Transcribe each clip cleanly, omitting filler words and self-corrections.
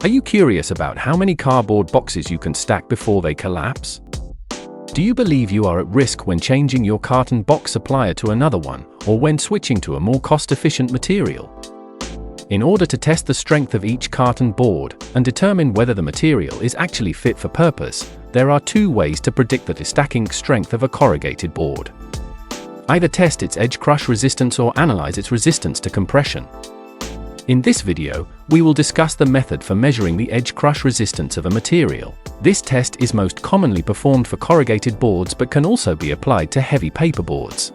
Are you curious about how many cardboard boxes you can stack before they collapse? Do you believe you are at risk when changing your carton box supplier to another one, or when switching to a more cost-efficient material? In order to test the strength of each carton board and determine whether the material is actually fit for purpose, there are two ways to predict the destacking strength of a corrugated board. Either test its edge crush resistance or analyze its resistance to compression. In this video, we will discuss the method for measuring the edge crush resistance of a material. This test is most commonly performed for corrugated boards but can also be applied to heavy paperboards.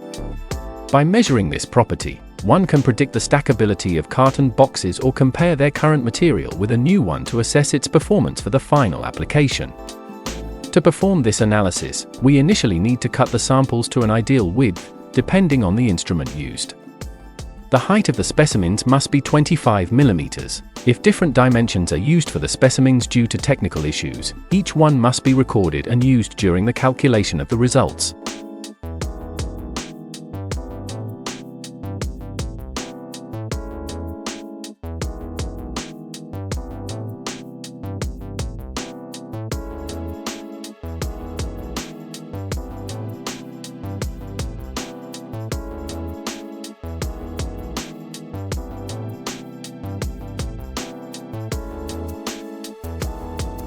By measuring this property, one can predict the stackability of carton boxes or compare their current material with a new one to assess its performance for the final application. To perform this analysis, we initially need to cut the samples to an ideal width, depending on the instrument used. The height of the specimens must be 25 mm. If different dimensions are used for the specimens due to technical issues, each one must be recorded and used during the calculation of the results.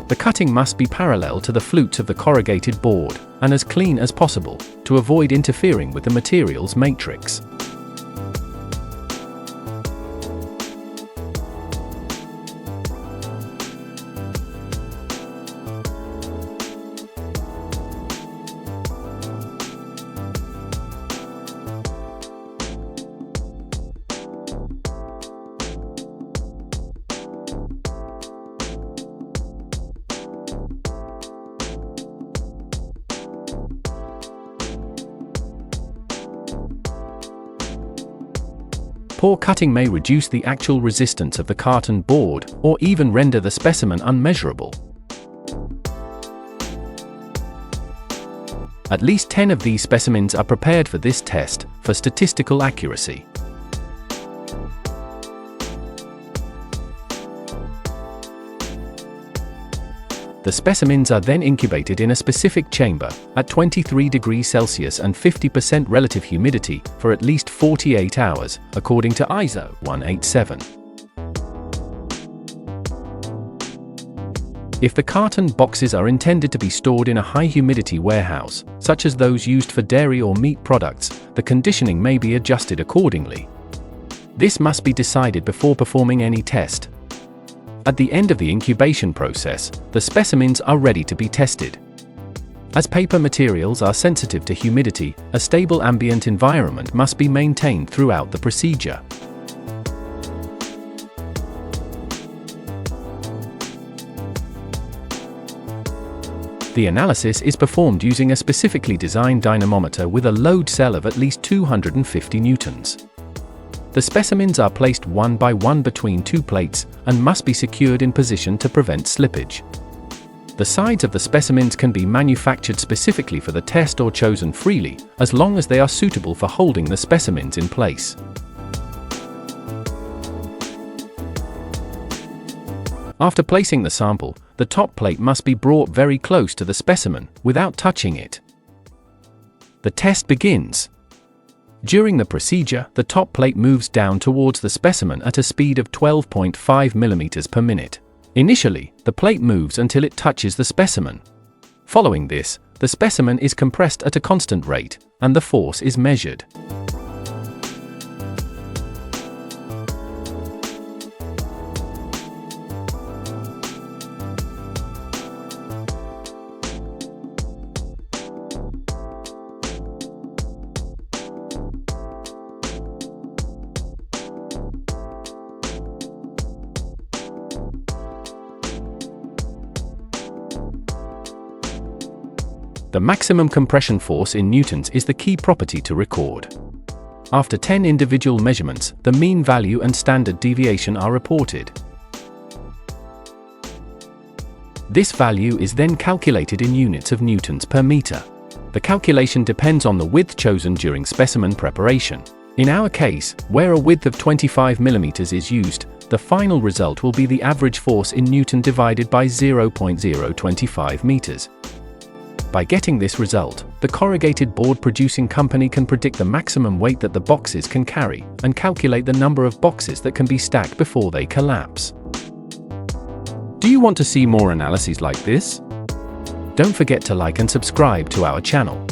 The cutting must be parallel to the flutes of the corrugated board, and as clean as possible, to avoid interfering with the material's matrix. Poor cutting may reduce the actual resistance of the carton board, or even render the specimen unmeasurable. At least 10 of these specimens are prepared for this test, for statistical accuracy. The specimens are then incubated in a specific chamber, at 23 degrees Celsius and 50% relative humidity, for at least 48 hours, according to ISO 187. If the carton boxes are intended to be stored in a high-humidity warehouse, such as those used for dairy or meat products, the conditioning may be adjusted accordingly. This must be decided before performing any test. At the end of the incubation process, the specimens are ready to be tested. As paper materials are sensitive to humidity, a stable ambient environment must be maintained throughout the procedure. The analysis is performed using a specifically designed dynamometer with a load cell of at least 250 newtons. The specimens are placed one by one between two plates and must be secured in position to prevent slippage. The sides of the specimens can be manufactured specifically for the test or chosen freely, as long as they are suitable for holding the specimens in place. After placing the sample, the top plate must be brought very close to the specimen, without touching it. The test begins. During the procedure, the top plate moves down towards the specimen at a speed of 12.5 mm per minute. Initially, the plate moves until it touches the specimen. Following this, the specimen is compressed at a constant rate, and the force is measured. The maximum compression force in newtons is the key property to record. After 10 individual measurements, the mean value and standard deviation are reported. This value is then calculated in units of newtons per meter. The calculation depends on the width chosen during specimen preparation. In our case, where a width of 25 mm is used, the final result will be the average force in Newton divided by 0.025 meters. By getting this result, the corrugated board producing company can predict the maximum weight that the boxes can carry, and calculate the number of boxes that can be stacked before they collapse. Do you want to see more analyses like this? Don't forget to like and subscribe to our channel.